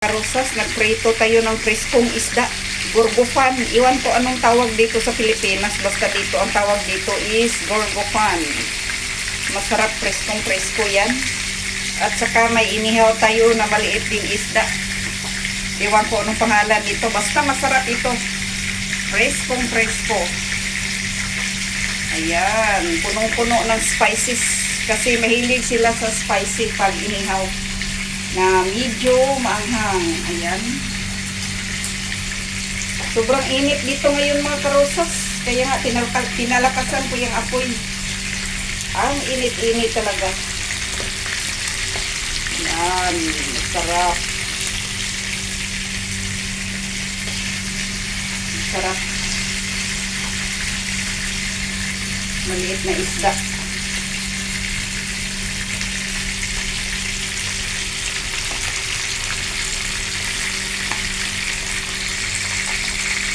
Karosas, nagprito tayo ng preskong isda. Gorgofan. Iwan ko anong tawag dito sa Pilipinas. Basta dito, ang tawag dito is gorgofan. Masarap preskong presko yan. At saka may inihaw tayo na maliit ding isda. Iwan ko anong pangalan dito. Basta masarap ito. Preskong presko. Ayan. Punong-puno ng spices. Kasi mahilig sila sa spicy pag inihaw. Na medyo maanghang. Ayan. Sobrang init dito ngayon mga karosas. Kaya nga tinalakasan ko yung apoy. Ang init-init talaga. Ayan. Masarap. Masarap. Maliit na isda.